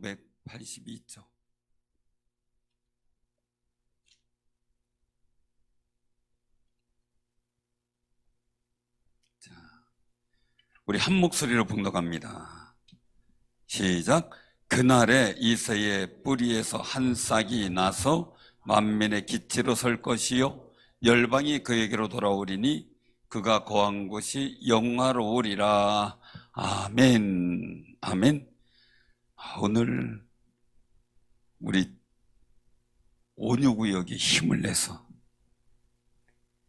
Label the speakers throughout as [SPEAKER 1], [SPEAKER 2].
[SPEAKER 1] 982쪽. 자, 우리 한 목소리로 봉독합니다. 시작. 그날에 이새의 뿌리에서 한 싹이 나서 만민의 기치로 설 것이요 열방이 그에게로 돌아오리니 그가 거한 곳이 영화로우리라. 아멘. 아멘. 오늘 우리 온유구역이 힘을 내서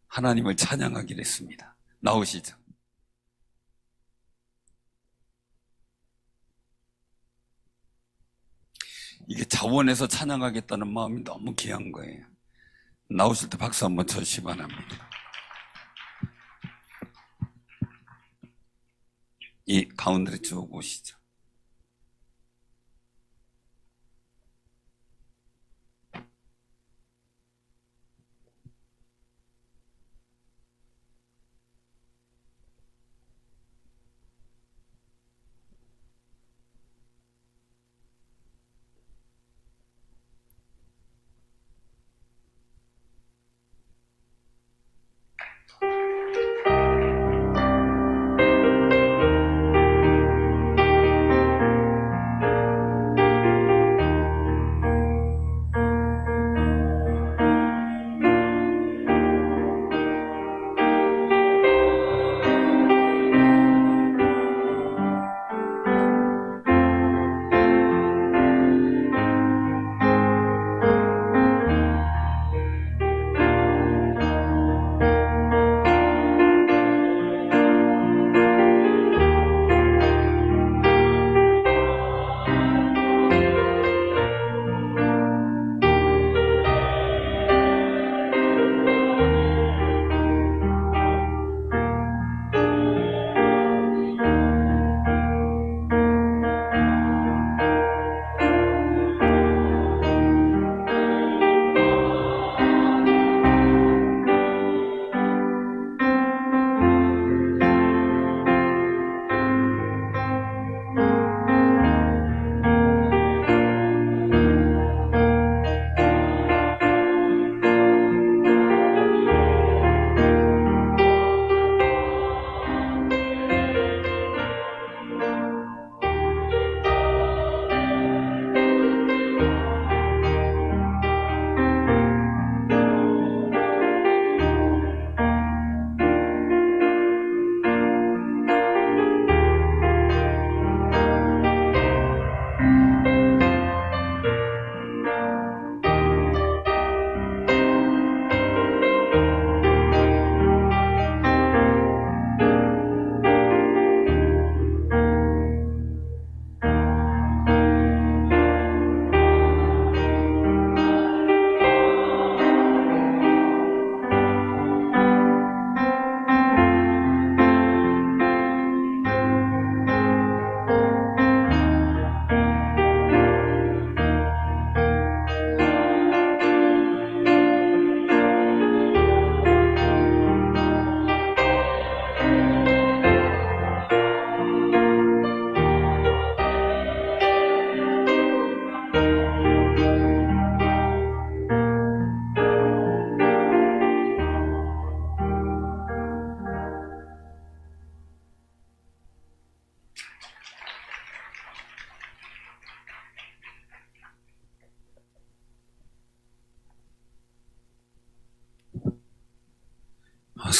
[SPEAKER 1] 하나님을 찬양하기로 했습니다. 나오시죠. 이게 자원해서 찬양하겠다는 마음이 너무 귀한 거예요. 나오실 때 박수 한번 쳐주시기 바랍니다. 이 가운데로 쭉 오시죠.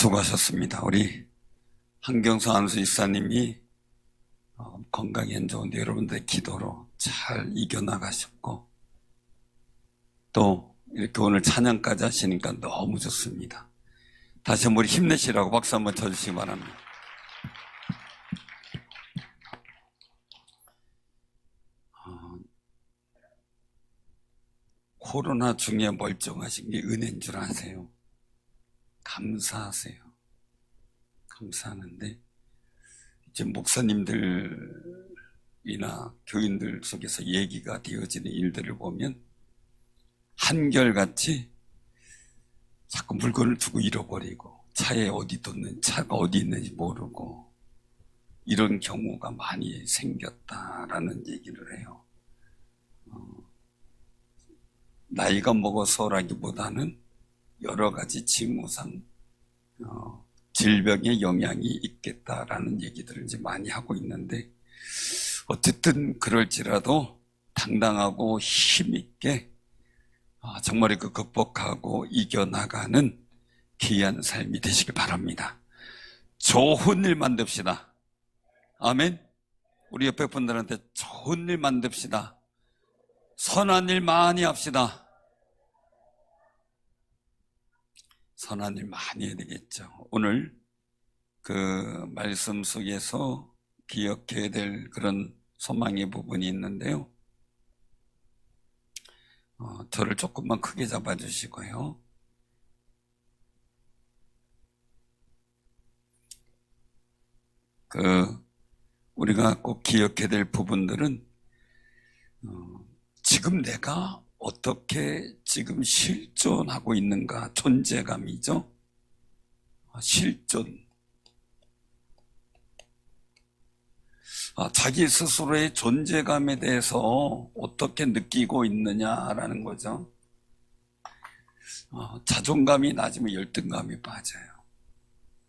[SPEAKER 1] 수고하셨습니다. 우리 한경수 안수 이사님이 건강이 안 좋은데 여러분들의 기도로 잘 이겨나가셨고 또 이렇게 오늘 찬양까지 하시니까 너무 좋습니다. 다시 한번 우리 힘내시라고 박수 한번 쳐주시기 바랍니다. 코로나 중에 멀쩡하신 게 은혜인 줄 아세요? 감사하세요. 감사하는데 이제 목사님들이나 교인들 속에서 얘기가 되어지는 일들을 보면 한결같이 자꾸 물건을 두고 잃어버리고 차에 어디 뒀는지 차가 어디 있는지 모르고 이런 경우가 많이 생겼다라는 얘기를 해요. 나이가 먹어서라기보다는 여러 가지 징후상 질병의 영향이 있겠다라는 얘기들을 이제 많이 하고 있는데, 어쨌든 그럴지라도 당당하고 힘있게 정말 그 극복하고 이겨나가는 귀한 삶이 되시길 바랍니다. 좋은 일 만듭시다. 아멘. 우리 옆에 분들한테 좋은 일 만듭시다. 선한 일 많이 합시다. 선한 일 많이 해야 되겠죠. 오늘 그 말씀 속에서 기억해야 될 그런 소망의 부분이 있는데요. 저를 조금만 크게 잡아주시고요. 우리가 꼭 기억해야 될 부분들은 지금 내가 어떻게 지금 실존하고 있는가, 존재감이죠. 실존. 자기 스스로의 존재감에 대해서 어떻게 느끼고 있느냐라는 거죠. 자존감이 낮으면 열등감이 빠져요.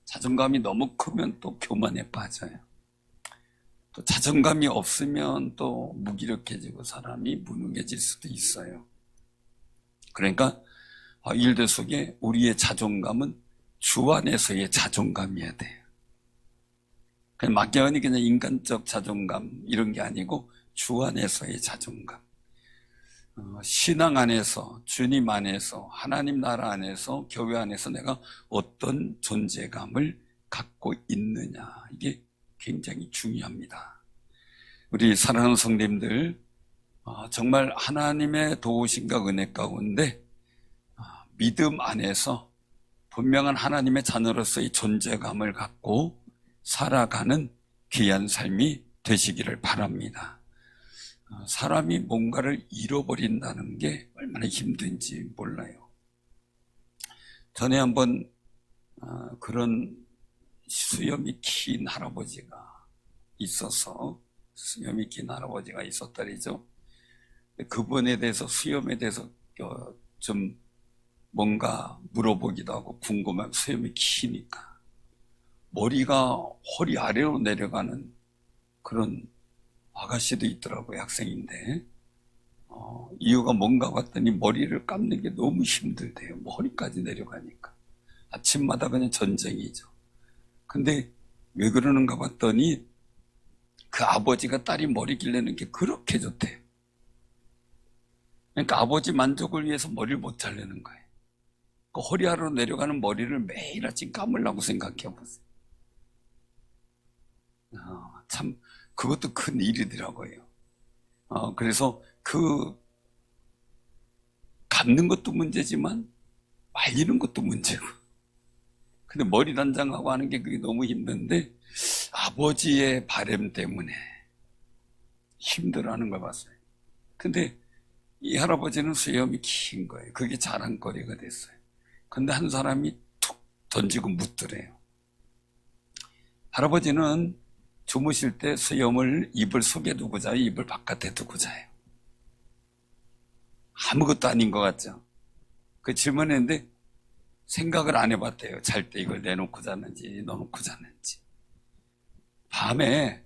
[SPEAKER 1] 자존감이 너무 크면 또 교만에 빠져요. 또 자존감이 없으면 또 무기력해지고 사람이 무능해질 수도 있어요. 그러니까 일들 속에 우리의 자존감은 주 안에서의 자존감이어야 돼요. 그냥 막연히 그냥 인간적 자존감 이런 게 아니고 주 안에서의 자존감. 신앙 안에서, 주님 안에서, 하나님 나라 안에서, 교회 안에서 내가 어떤 존재감을 갖고 있느냐, 이게 굉장히 중요합니다. 우리 사랑하는 성도님들, 정말 하나님의 도우심과 은혜 가운데 믿음 안에서 분명한 하나님의 자녀로서의 존재감을 갖고 살아가는 귀한 삶이 되시기를 바랍니다. 사람이 뭔가를 잃어버린다는 게 얼마나 힘든지 몰라요. 전에 한번 그런 수염이 긴 할아버지가 있어서, 수염이 긴 할아버지가 있었다리죠. 그분에 대해서, 수염에 대해서 좀 뭔가 물어보기도 하고 궁금한, 수염이 기니까 머리가 허리 아래로 내려가는 그런 아가씨도 있더라고요. 학생인데 이유가 뭔가 봤더니 머리를 감는 게 너무 힘들대요. 머리까지 내려가니까 아침마다 그냥 전쟁이죠. 근데 왜 그러는가 봤더니 그 아버지가 딸이 머리 길르는 게 그렇게 좋대요. 그러니까 아버지 만족을 위해서 머리를 못 자르는 거예요. 그 허리 아래로 내려가는 머리를 매일 아침 감으려고 생각해 보세요. 참 그것도 큰 일이더라고요. 그래서 감는 것도 문제지만 말리는 것도 문제고. 근데 머리 단장하고 하는 게 그게 너무 힘든데 아버지의 바람 때문에 힘들어하는 걸 봤어요. 근데 이 할아버지는 수염이 긴 거예요. 그게 자랑거리가 됐어요. 근데 한 사람이 툭 던지고 묻더래요. 할아버지는 주무실 때 수염을 이불 속에 두고 자요? 이불 바깥에 두고 자요? 아무것도 아닌 것 같죠? 그 질문했는데 생각을 안 해봤대요. 잘 때 이걸 내놓고 자는지 넣어놓고 자는지. 밤에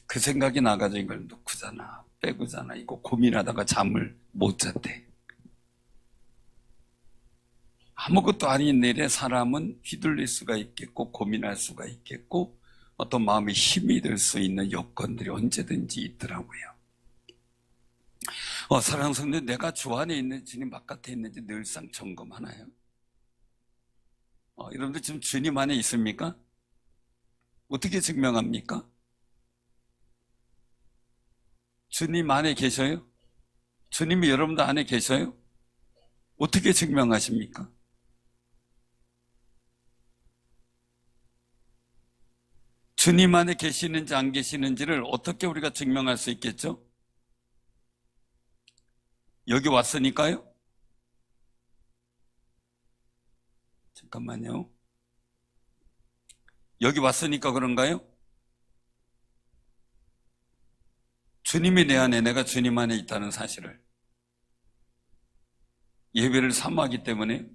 [SPEAKER 1] 그 생각이 나가지고 이걸 넣고 자나 빼고 자나 이거 고민하다가 잠을 못 잤대. 아무것도 아닌 일에 사람은 휘둘릴 수가 있겠고 고민할 수가 있겠고 어떤 마음에 힘이 들 수 있는 여건들이 언제든지 있더라고요. 사랑하는 성도, 내가 주 안에 있는지 주님 바깥에 있는지 늘상 점검하나요? 여러분들 지금 주님 안에 있습니까? 어떻게 증명합니까? 주님 안에 계셔요? 주님이 여러분들 안에 계셔요? 어떻게 증명하십니까? 주님 안에 계시는지 안 계시는지를 어떻게 우리가 증명할 수 있겠죠? 여기 왔으니까요? 잠깐만요. 여기 왔으니까 그런가요? 주님이 내 안에, 내가 주님 안에 있다는 사실을 예배를 사모하기 때문에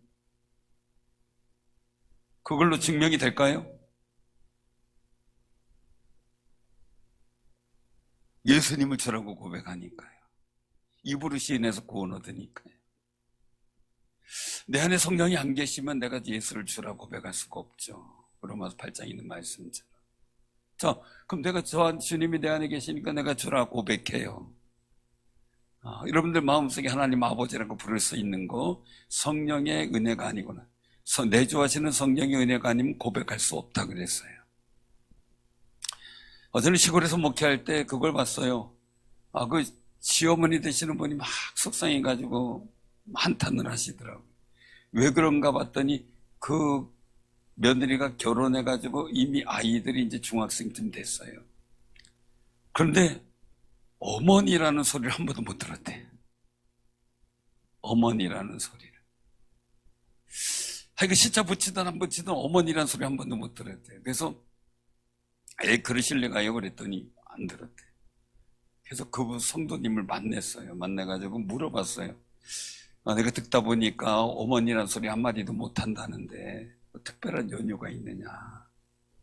[SPEAKER 1] 그걸로 증명이 될까요? 예수님을 주라고 고백하니까요. 입으로 시인해서 구원 얻으니까요. 내 안에 성령이 안 계시면 내가 예수를 주라고 고백할 수가 없죠. 로마서 8장에 있는 말씀처럼. 자, 그럼 내가 주님이 내 안에 계시니까 내가 주라고 고백해요. 여러분들 마음속에 하나님 아버지라고 부를 수 있는 거 성령의 은혜가 아니구나. 내주하시는 성령의 은혜가 아니면 고백할 수 없다 그랬어요. 저는 시골에서 목회할 때 그걸 봤어요. 그 시어머니 되시는 분이 막 속상해가지고 한탄을 하시더라고요. 왜 그런가 봤더니 그 며느리가 결혼해가지고 이미 아이들이 이제 중학생쯤 됐어요. 그런데 어머니라는 소리를 한 번도 못 들었대. 어머니라는 소리를. 하여간 시자 붙이든 안 붙이든 어머니라는 소리 한 번도 못 들었대. 그래서 그러실래가요? 그랬더니 안 들었대. 그래서 그분 성도님을 만났어요. 만나가지고 물어봤어요. 내가 듣다 보니까 어머니라는 소리 한마디도 못한다는데 특별한 연유가 있느냐.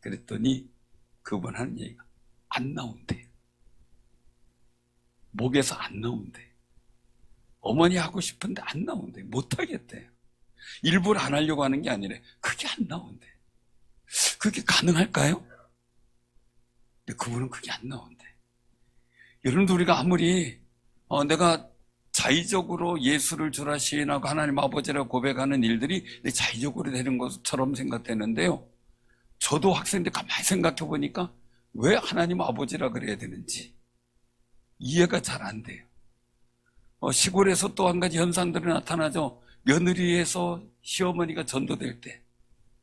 [SPEAKER 1] 그랬더니 그분 하는 얘기가 안 나온대요. 목에서 안 나온대. 어머니 하고 싶은데 안 나온대. 못하겠대요. 일부러 안 하려고 하는 게 아니래. 그게 안 나온대. 그게 가능할까요? 근데 그분은 그게 안 나온대. 여러분도 우리가 아무리 내가 자의적으로 예수를 주라 시인하고 하나님 아버지라고 고백하는 일들이 자의적으로 되는 것처럼 생각되는데요. 저도 학생 때 가만히 생각해 보니까 왜 하나님 아버지라 그래야 되는지 이해가 잘 안 돼요. 시골에서 또 한 가지 현상들이 나타나죠. 며느리에서 시어머니가 전도될 때,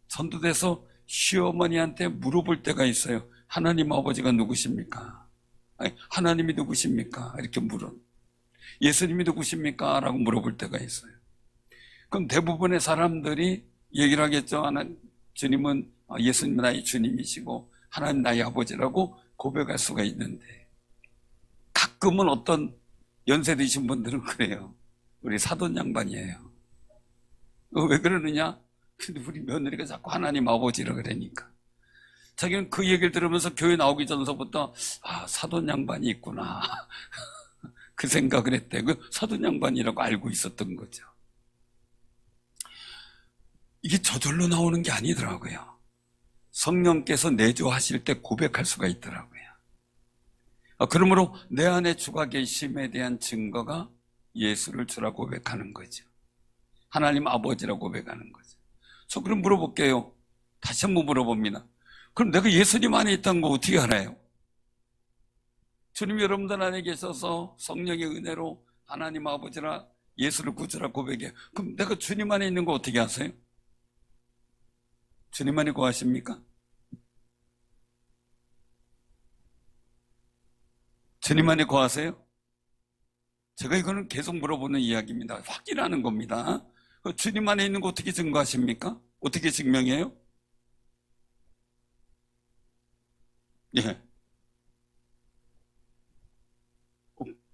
[SPEAKER 1] 전도돼서 시어머니한테 물어볼 때가 있어요. 하나님 아버지가 누구십니까? 아니, 하나님이 누구십니까? 이렇게 물어. 예수님이 누구십니까? 라고 물어볼 때가 있어요. 그럼 대부분의 사람들이 얘기를 하겠죠. 주님은 예수님 나의 주님이시고 하나님 나의 아버지라고 고백할 수가 있는데 가끔은 어떤 연세 드신 분들은 그래요. 우리 사돈 양반이에요. 왜 그러느냐? 근데 우리 며느리가 자꾸 하나님 아버지라 그러니까 자기는 그 얘기를 들으면서 교회 나오기 전서부터 사돈 양반이 있구나 그 생각을 했대. 그 사돈 양반이라고 알고 있었던 거죠. 이게 저절로 나오는 게 아니더라고요. 성령께서 내주하실 때 고백할 수가 있더라고요. 그러므로 내 안에 주가 계심에 대한 증거가 예수를 주라 고백하는 거죠. 하나님 아버지라고 고백하는 거죠. 저 그럼 물어볼게요. 다시 한번 물어봅니다. 그럼 내가 예수님 안에 있다는 거 어떻게 알아요? 주님 여러분들 안에 계셔서 성령의 은혜로 하나님 아버지라 예수를 구주라 고백해요. 그럼 내가 주님 안에 있는 거 어떻게 아세요? 주님 안에 거하십니까? 주님 안에 거하세요? 제가 이거는 계속 물어보는 이야기입니다. 확인하는 겁니다. 주님 안에 있는 거 어떻게 증거하십니까? 어떻게 증명해요? 예.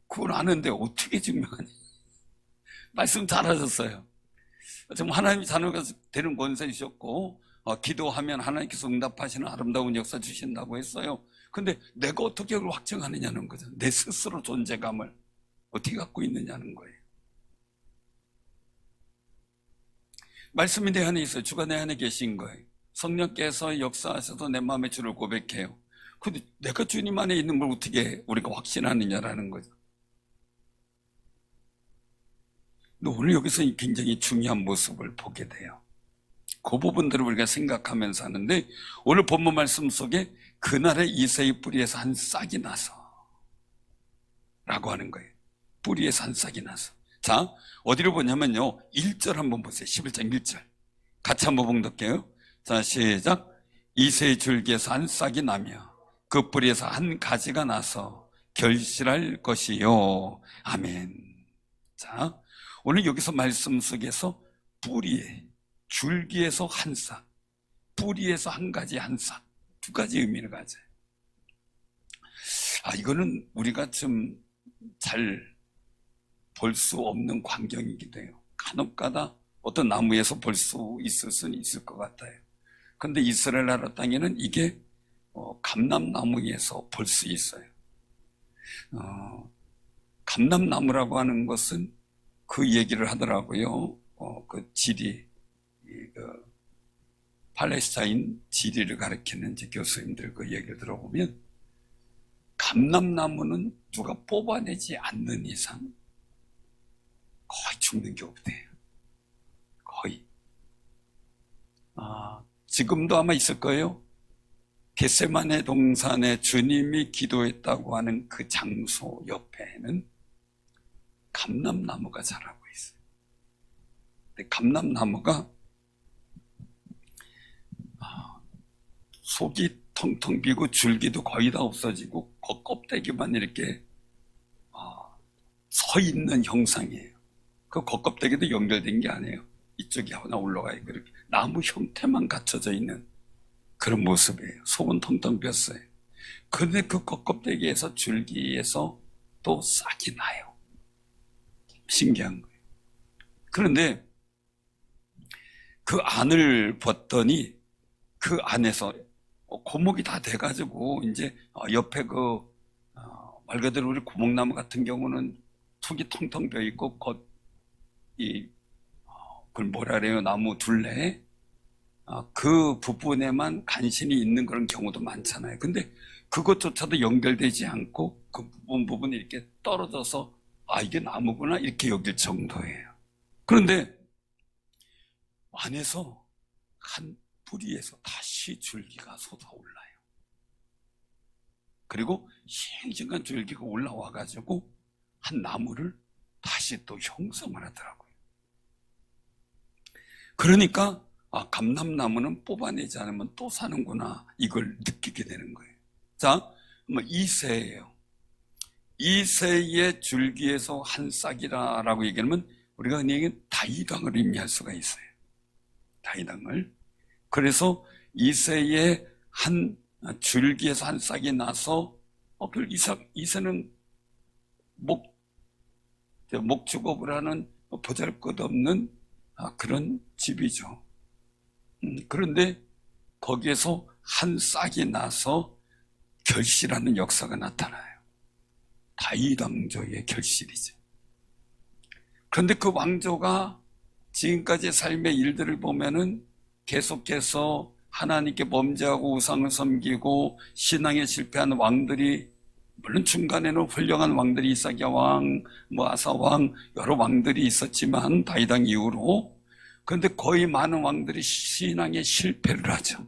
[SPEAKER 1] 그건 아는데 어떻게 증명하냐? 말씀 잘하셨어요. 정말 하나님이 자녀가 되는 권세 주셨고 기도하면 하나님께서 응답하시는 아름다운 역사 주신다고 했어요. 근데 내가 어떻게 그걸 확증하느냐는 거죠. 내 스스로 존재감을 어떻게 갖고 있느냐는 거예요. 말씀이 내 안에 있어요. 주가 내 안에 계신 거예요. 성령께서 역사하셔서 내 마음의 주를 고백해요. 근데 내가 주님 안에 있는 걸 어떻게 우리가 확신하느냐라는 거죠. 근데 오늘 여기서 굉장히 중요한 모습을 보게 돼요. 그 부분들을 우리가 생각하면서 하는데 오늘 본문 말씀 속에 그날의 이새의 뿌리에서 한 싹이 나서 라고 하는 거예요. 뿌리에서 한 싹이 나서. 자, 어디로 보냐면요 1절 한번 보세요. 11장 1절 같이 한번 봉독해요. 자, 시작. 이새의 줄기에서 한 싹이 나며 그 뿌리에서 한 가지가 나서 결실할 것이요. 아멘. 자, 오늘 여기서 말씀 속에서 뿌리에, 줄기에서 한 싹, 뿌리에서 한 가지 한 싹, 두 가지 의미를 가져요. 이거는 우리가 좀 잘 볼 수 없는 광경이기도 해요. 간혹가다 어떤 나무에서 볼 수 있을 수는 있을 것 같아요. 근데 이스라엘 나라 땅에는 이게 감람나무에서 볼 수 있어요. 감람나무라고 하는 것은 그 얘기를 하더라고요. 그 지리, 팔레스타인 지리를 가르치는 이제 교수님들 그 얘기를 들어보면 감람나무는 누가 뽑아내지 않는 이상 거의 죽는 게 없대요. 거의. 지금도 아마 있을 거예요. 겟세마네 동산에 주님이 기도했다고 하는 그 장소 옆에는 감람나무가 자라고 있어요. 근데 감람나무가 속이 텅텅 비고 줄기도 거의 다 없어지고 겉껍데기만 이렇게 서 있는 형상이에요. 그 겉껍데기도 연결된 게 아니에요. 이쪽이 하나 올라가 있고 이렇게 나무 형태만 갖춰져 있는 그런 모습이에요. 속은 텅텅 비었어요. 그런데 그 겉껍데기에서 줄기에서 또 싹이 나요. 신기한 거예요. 그런데 그 안을 봤더니 그 안에서 고목이 다 돼가지고 이제 옆에 말 그대로 우리 고목나무 같은 경우는 속이 텅텅 비어 있고 그걸 뭐라 그래요? 나무 둘레 그 부분에만 간신히 있는 그런 경우도 많잖아요. 근데 그것조차도 연결되지 않고 그 부분이 이렇게 떨어져서 이게 나무구나 이렇게 여길 정도예요. 그런데 안에서 한 뿌리에서 다시 줄기가 솟아올라요. 그리고 싱싱한 줄기가 올라와가지고 한 나무를 다시 또 형성을 하더라고요. 그러니까 감람나무는 뽑아내지 않으면 또 사는구나 이걸 느끼게 되는 거예요. 자, 이새예요. 이새의 줄기에서 한 싹이라고 얘기하면 우리가 흔히 얘기하는 다이당을 의미할 수가 있어요. 다이당을. 그래서 이새의 한 줄기에서 한 싹이 나서 이새는 목축업을 하는 보잘것없는 그런 집이죠. 그런데 거기에서 한 싹이 나서 결실하는 역사가 나타나요. 다윗왕조의 결실이죠. 그런데 그 왕조가 지금까지 삶의 일들을 보면은 계속해서 하나님께 범죄하고 우상을 섬기고 신앙에 실패한 왕들이, 물론 중간에는 훌륭한 왕들이 이사야 왕, 아사 왕, 여러 왕들이 있었지만 다윗왕 이후로, 그런데 거의 많은 왕들이 신앙에 실패를 하죠.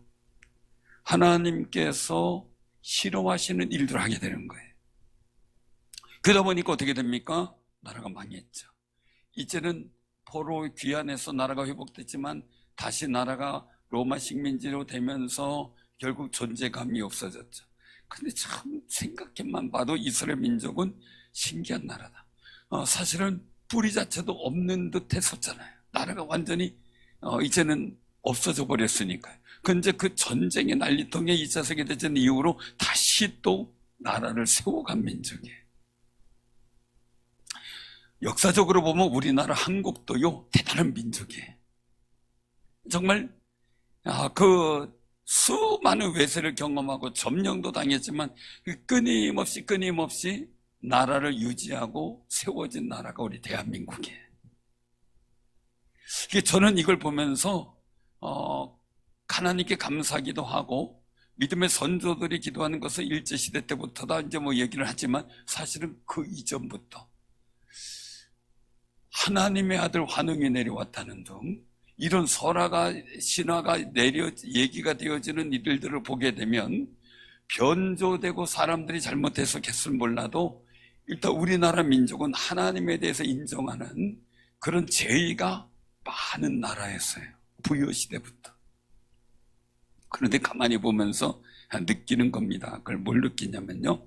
[SPEAKER 1] 하나님께서 싫어하시는 일들을 하게 되는 거예요. 그러다 보니까 어떻게 됩니까? 나라가 망했죠. 이제는 포로 귀환해서 나라가 회복됐지만 다시 나라가 로마 식민지로 되면서 결국 존재감이 없어졌죠. 근데 참 생각해만 봐도 이스라엘 민족은 신기한 나라다. 사실은 뿌리 자체도 없는 듯 했었잖아요. 나라가 완전히 이제는 없어져 버렸으니까요. 근데 그 전쟁의 난리통에 2차 세계대전 이후로 다시 또 나라를 세워간 민족이에요. 역사적으로 보면 우리나라 한국도요 대단한 민족이에요. 정말 그 수많은 외세를 경험하고 점령도 당했지만 끊임없이 나라를 유지하고 세워진 나라가 우리 대한민국이에요. 저는 이걸 보면서 하나님께 감사하기도 하고, 믿음의 선조들이 기도하는 것은 일제시대 때부터다 이제 얘기를 하지만 사실은 그 이전부터 하나님의 아들 환웅이 내려왔다는 등 이런 설화가, 신화가 얘기가 되어지는 일들을 보게 되면 변조되고 사람들이 잘못 해석했을 몰라도 일단 우리나라 민족은 하나님에 대해서 인정하는 그런 제의가 많은 나라였어요. 부여시대부터. 그런데 가만히 보면서 느끼는 겁니다. 그걸 뭘 느끼냐면요,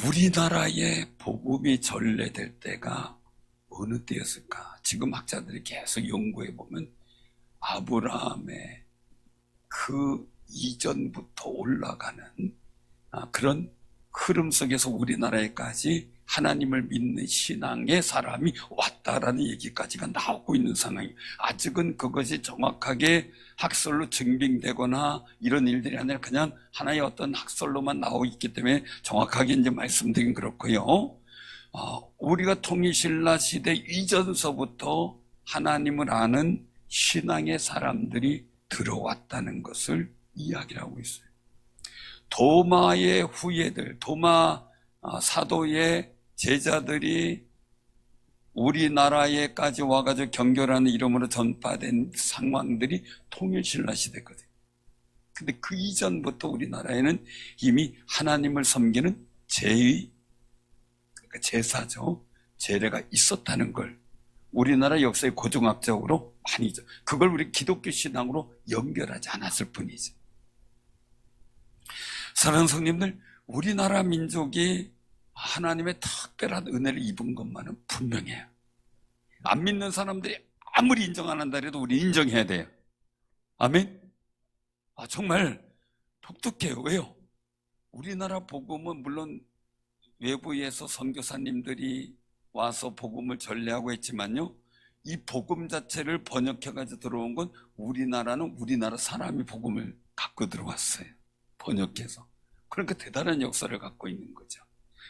[SPEAKER 1] 우리나라에 복음이 전래될 때가 어느 때였을까? 지금 학자들이 계속 연구해 보면 아브라함의 그 이전부터 올라가는 그런 흐름 속에서 우리나라에까지 하나님을 믿는 신앙의 사람이 왔다라는 얘기까지가 나오고 있는 상황이에요. 아직은 그것이 정확하게 학설로 증빙되거나 이런 일들이 아니라 그냥 하나의 어떤 학설로만 나오고 있기 때문에 정확하게 이제 말씀드리긴 그렇고요. 우리가 통일신라 시대 이전서부터 하나님을 아는 신앙의 사람들이 들어왔다는 것을 이야기를 하고 있어요. 도마의 후예들, 도마 사도의 제자들이 우리나라에까지 와가지고 경교라는 이름으로 전파된 상황들이 통일신라 시대거든요. 근데 그 이전부터 우리나라에는 이미 하나님을 섬기는 그러니까 제사죠. 제례가 있었다는 걸 우리나라 역사의 고증학적으로 많이, 그걸 우리 기독교 신앙으로 연결하지 않았을 뿐이죠. 사랑하는 성님들, 우리나라 민족이 하나님의 특별한 은혜를 입은 것만은 분명해요. 안 믿는 사람들이 아무리 인정 안 한다 해도 우리 인정해야 돼요. 아멘? 정말 독특해요. 왜요? 우리나라 복음은 물론 외부에서 선교사님들이 와서 복음을 전례하고 했지만요, 이 복음 자체를 번역해가지고 들어온 건 우리나라는 우리나라 사람이 복음을 갖고 들어왔어요. 번역해서. 그러니까 대단한 역사를 갖고 있는 거죠.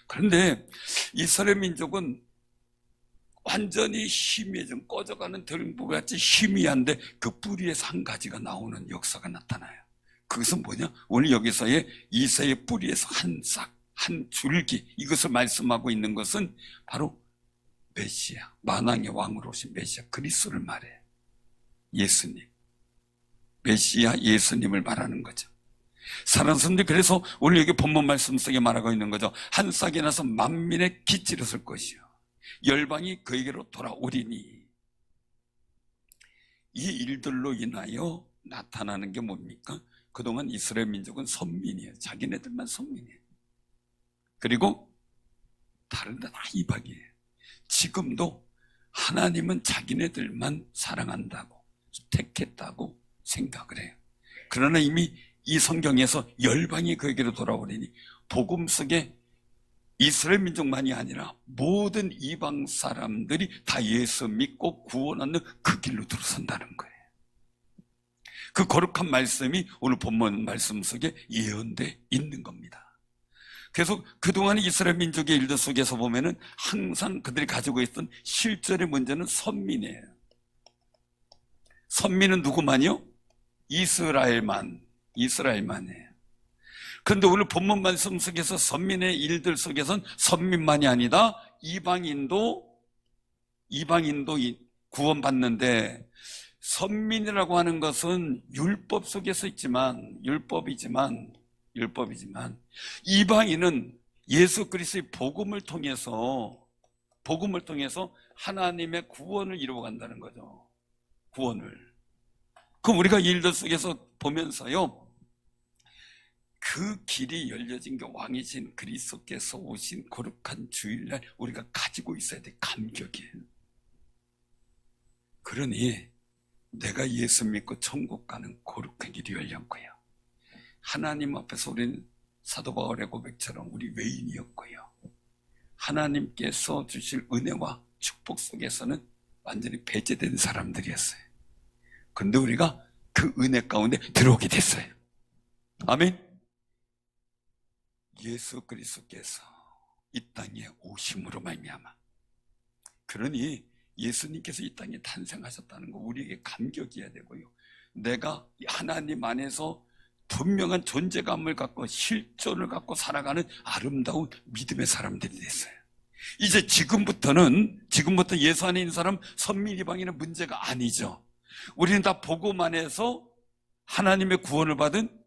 [SPEAKER 1] 그런데 이스라엘 민족은 완전히 희미해진, 꺼져가는 등불같이 희미한데 그 뿌리에서 한 가지가 나오는 역사가 나타나요. 그것은 뭐냐? 오늘 여기서의 이새의 뿌리에서 한 싹, 한 줄기, 이것을 말씀하고 있는 것은 바로 메시아, 만왕의 왕으로 오신 메시아 그리스도를 말해요. 예수님, 메시아 예수님을 말하는 거죠. 사랑하는 성도들, 그래서 오늘 여기 본문 말씀 속에 말하고 있는 거죠. 한 싹이 나서 만민의 기치를 쓸 것이요, 열방이 그에게로 돌아오리니. 이 일들로 인하여 나타나는 게 뭡니까? 그동안 이스라엘 민족은 선민이에요. 자기네들만 선민이에요. 그리고 다른 데 다 이방이에요. 지금도 하나님은 자기네들만 사랑한다고, 택했다고 생각을 해요. 그러나 이미 이 성경에서 열방이 그에게로 돌아오리니, 복음 속에 이스라엘 민족만이 아니라 모든 이방 사람들이 다 예수 믿고 구원 얻는 그 길로 들어선다는 거예요. 그 거룩한 말씀이 오늘 본문 말씀 속에 예언되어 있는 겁니다. 그래서 그동안 이스라엘 민족의 일들 속에서 보면은 항상 그들이 가지고 있던 실존의 문제는 선민이에요. 선민은 누구만요? 이스라엘만이에요. 그런데 오늘 본문 말씀 속에서 선민의 일들 속에서는 선민만이 아니다, 이방인도 구원받는데, 선민이라고 하는 것은 율법 속에서 있지만, 율법이지만 이방인은 예수 그리스도의 복음을 통해서 하나님의 구원을 이루어간다는 거죠. 구원을. 그럼 우리가 이 일들 속에서 보면서요, 그 길이 열려진 게 왕이신 그리스도께서 오신 거룩한 주일날 우리가 가지고 있어야 돼. 감격이에요. 그러니 내가 예수 믿고 천국 가는 거룩한 길이 열렸고요, 하나님 앞에서 우리는 사도 바울의 고백처럼 우리 외인이었고요, 하나님께서 주실 은혜와 축복 속에서는 완전히 배제된 사람들이었어요. 그런데 우리가 그 은혜 가운데 들어오게 됐어요. 아멘. 예수 그리스도께서 이 땅에 오심으로 말미암아, 그러니 예수님께서 이 땅에 탄생하셨다는 거 우리에게 감격이어야 되고요, 내가 하나님 안에서 분명한 존재감을 갖고 실존을 갖고 살아가는 아름다운 믿음의 사람들이 됐어요. 이제 지금부터 예수 안에 있는 사람, 선민 이방인은 문제가 아니죠. 우리는 다 복음 안에서 하나님의 구원을 받은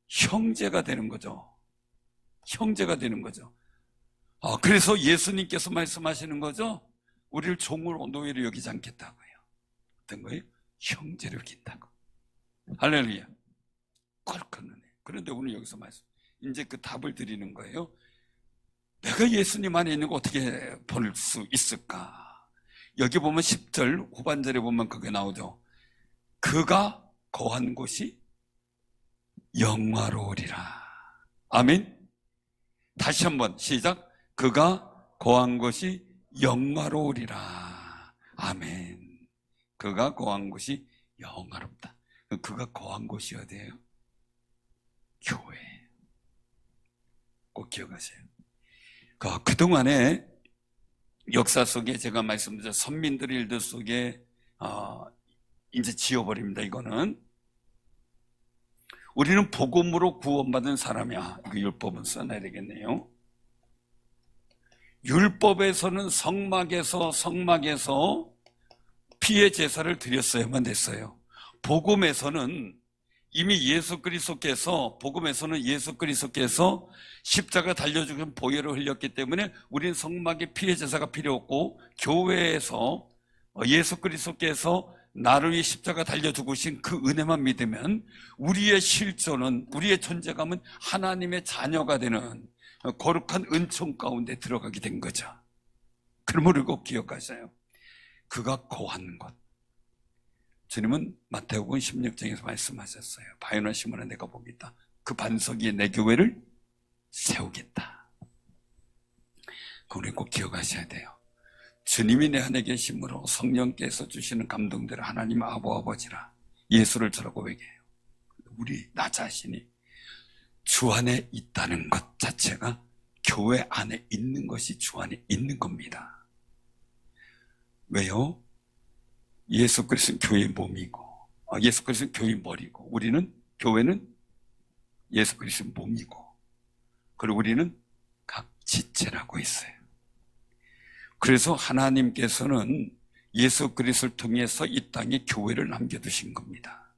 [SPEAKER 1] 형제가 되는 거죠. 그래서 예수님께서 말씀하시는 거죠. 우리를 종으로 노예로 여기지 않겠다고요. 어떤 거예요? 형제로 여긴다고. 할렐루야. 거룩한 은혜. 그런데 오늘 여기서 이제 그 답을 드리는 거예요. 내가 예수님 안에 있는 거 어떻게 볼 수 있을까? 여기 보면 10절 후반절에 보면 그게 나오죠. 그가 거한 곳이 영화로우리라. 아멘. 다시 한번 시작. 그가 거한 곳이 영화로우리라. 아멘. 그가 거한 곳이 영화롭다. 그가 거한 곳이 어디예요? 교회. 꼭 기억하세요. 그동안에 역사 속에 제가 말씀드린 선민들의 일들 속에 이제 지워버립니다. 이거는 우리는 복음으로 구원받은 사람이야. 그 율법은 써놔야 되겠네요. 율법에서는 성막에서 피의 제사를 드렸어야만 됐어요. 복음에서는 이미 예수 그리스도께서 십자가 달려주신 보혈을 흘렸기 때문에 우리는 성막에 피의 제사가 필요 없고, 교회에서 예수 그리스도께서 나를 위해 십자가 달려 죽으신 그 은혜만 믿으면 우리의 실존은, 우리의 존재감은 하나님의 자녀가 되는 거룩한 은총 가운데 들어가게 된 거죠. 그러므로 꼭 기억하세요. 그가 거한 것. 주님은 마태복음 16장에서 말씀하셨어요. 바요나 시몬아, 내가 보겠다. 그 반석 위에 내 교회를 세우겠다. 그걸 꼭 기억하셔야 돼요. 주님이 내 안에 계심으로 성령께서 주시는 감동대로 하나님 아버지라 예수를 저라 고백해요. 우리 나 자신이 주 안에 있다는 것 자체가 교회 안에 있는 것이 주 안에 있는 겁니다. 왜요? 예수 그리스도는 교회의 몸이고, 예수 그리스도는 교회의 머리고, 교회는 예수 그리스도의 몸이고, 그리고 우리는 각 지체라고 했어요. 그래서 하나님께서는 예수 그리스도를 통해서 이 땅에 교회를 남겨두신 겁니다.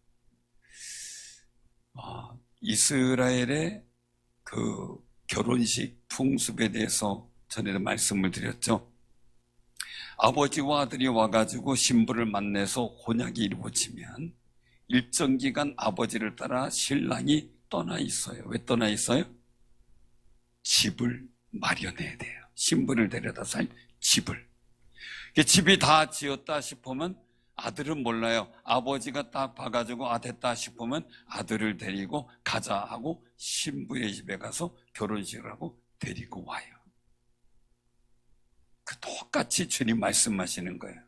[SPEAKER 1] 이스라엘의 그 결혼식 풍습에 대해서 전에도 말씀을 드렸죠. 아버지와 아들이 와가지고 신부를 만나서 혼약이 이루어지면 일정 기간 아버지를 따라 신랑이 떠나 있어요. 왜 떠나 있어요? 집을 마련해야 돼요. 신부를 데려다 살 집을. 집이 다 지었다 싶으면 아들은 몰라요. 아버지가 딱 봐가지고 됐다 싶으면 아들을 데리고 가자 하고 신부의 집에 가서 결혼식을 하고 데리고 와요. 똑같이 주님 말씀하시는 거예요.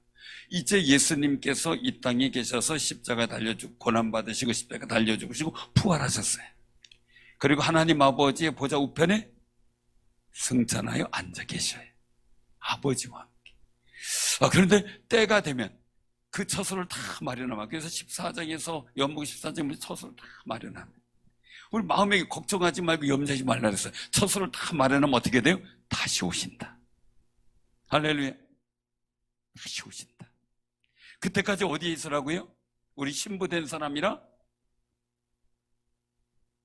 [SPEAKER 1] 이제 예수님께서 이 땅에 계셔서 십자가 달려주고 고난받으시고 십자가 달려주시고 부활하셨어요. 그리고 하나님 아버지의 보좌 우편에 승천하여 앉아 계셔요. 아버지와 함께. 그런데 때가 되면 그 처소를 다 마련하면, 그래서 14장에서 연복 14장에서 처소를 다 마련하면, 우리 마음에 걱정하지 말고 염려하지 말라 그랬어요. 처소를 다 마련하면 어떻게 돼요? 다시 오신다. 할렐루야. 다시 오신다. 그때까지 어디에 있으라고요? 우리 신부된 사람이라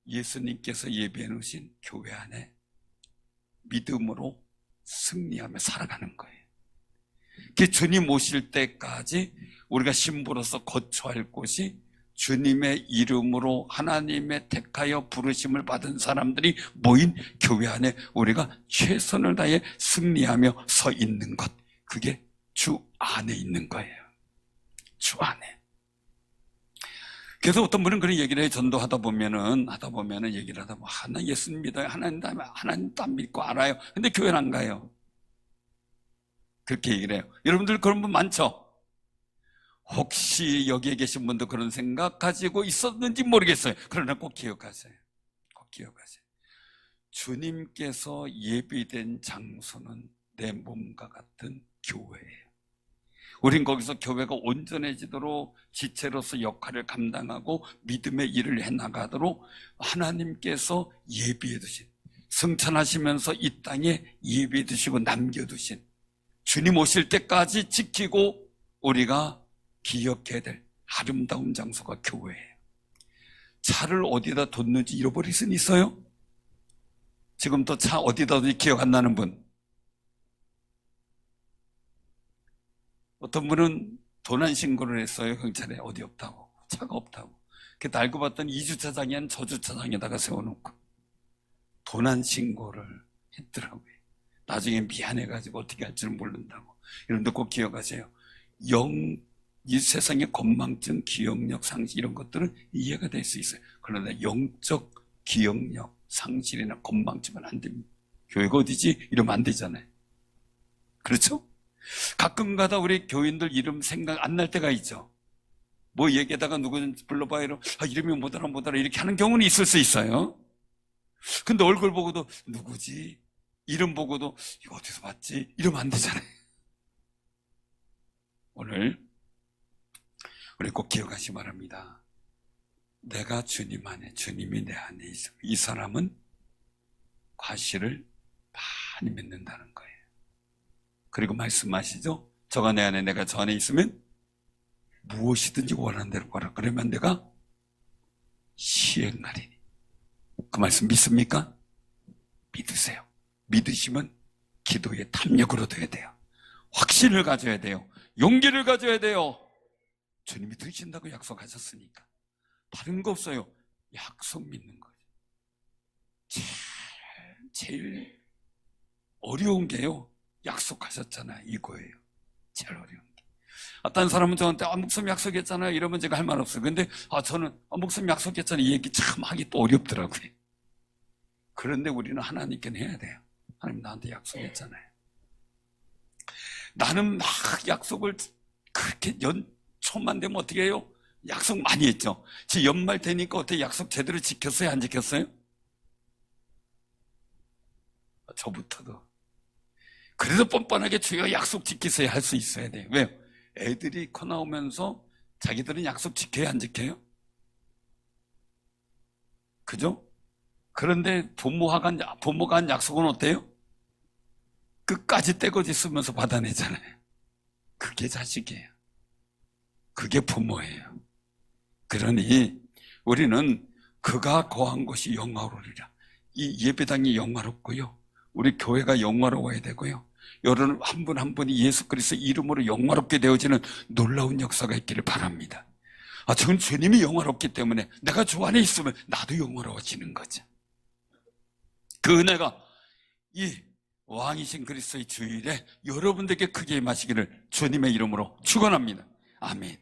[SPEAKER 1] 예수님께서 예비해 놓으신 교회 안에 믿음으로 승리하며 살아가는 거예요. 그 주님 오실 때까지 우리가 신부로서 거처할 곳이 주님의 이름으로 하나님의 택하여 부르심을 받은 사람들이 모인 교회 안에 우리가 최선을 다해 승리하며 서 있는 것, 그게 주 안에 있는 거예요. 주 안에. 그래서 어떤 분은 그런 얘기를 해요. 전도하다 보면은 얘기를 하다 보면, 나 예수님 믿어요. 하나님도 안 믿고 알아요. 근데 교회는 안 가요. 그렇게 얘기를 해요. 여러분들 그런 분 많죠? 혹시 여기에 계신 분도 그런 생각 가지고 있었는지 모르겠어요. 그러나 꼭 기억하세요. 꼭 기억하세요. 주님께서 예비된 장소는 내 몸과 같은 교회예요. 우린 거기서 교회가 온전해지도록 지체로서 역할을 감당하고 믿음의 일을 해나가도록 하나님께서 예비해 두신, 승천하시면서 이 땅에 예비해 두시고 남겨두신, 주님 오실 때까지 지키고 우리가 기억해야 될 아름다운 장소가 교회예요. 차를 어디다 뒀는지 잃어버릴 수는 있어요? 지금도 차 어디다 뒀는지 기억 안 나는 분? 어떤 분은 도난 신고를 했어요. 경찰에 어디 없다고, 차가 없다고. 그래서 알고 봤더니 2주차장이 아닌 저주차장에다가 세워놓고 도난 신고를 했더라고요. 나중에 미안해가지고 어떻게 할 줄 모른다고. 여러분들 꼭 기억하세요. 이 세상의 건망증, 기억력 상실 이런 것들은 이해가 될 수 있어요. 그러나 영적 기억력 상실이나 건망증은 안 됩니다. 교회가 어디지? 이러면 안 되잖아요. 그렇죠? 가끔가다 우리 교인들 이름 생각 안 날 때가 있죠. 뭐 얘기하다가 누구든지 불러봐 이러면 이름이 뭐더라 이렇게 하는 경우는 있을 수 있어요. 근데 얼굴 보고도 누구지? 이름 보고도 이거 어디서 봤지? 이러면 안 되잖아요. 오늘 우리 꼭 기억하시 바랍니다. 내가 주님 안에, 주님이 내 안에 있으면 이 사람은 과실을 많이 맺는다는 거예요. 그리고 말씀하시죠. 저가 내 안에, 내가 저 안에 있으면 무엇이든지 원하는 대로 구하라. 그러면 내가 시행하리니. 그 말씀 믿습니까? 믿으세요. 믿으시면 기도의 탐욕을 얻어야 돼요. 확신을 가져야 돼요. 용기를 가져야 돼요. 주님이 들으신다고 약속하셨으니까. 다른 거 없어요. 약속 믿는 거죠. 제일 어려운 게요. 약속하셨잖아요. 이거예요. 제일 어려운 게. 어떤 사람은 저한테 목사님 약속했잖아요. 이러면 제가 할 말 없어요. 근데 저는 목사님 약속했잖아요. 이 얘기 참 하기 또 어렵더라고요. 그런데 우리는 하나님께 해야 돼요. 하나님 나한테 약속했잖아요. 나는 막 약속을 그렇게 연초만 되면 어떻게 해요? 약속 많이 했죠. 지금 연말 되니까 어떻게 약속 제대로 지켰어요? 안 지켰어요? 저부터도. 그래서 뻔뻔하게 주여 약속 지키세요 할 수 있어야 돼요. 왜요? 애들이 커 나오면서 자기들은 약속 지켜요? 안 지켜요? 그죠? 그런데 부모가 한 약속은 어때요? 끝까지 떼거지 쓰면서 받아내잖아요. 그게 자식이에요. 그게 부모예요. 그러니 우리는 그가 거한 곳이 영화로우리라. 이 예배당이 영화롭고요. 우리 교회가 영화로워야 되고요. 여러분 한 분 한 분이 예수 그리스도 이름으로 영화롭게 되어지는 놀라운 역사가 있기를 바랍니다. 저는 주님이 영화롭기 때문에 내가 주 안에 있으면 나도 영화로워지는 거죠. 그 은혜가 이 왕이신 그리스도의 주일에 여러분들에게 크게 임하시기를 주님의 이름으로 축원합니다. 아멘.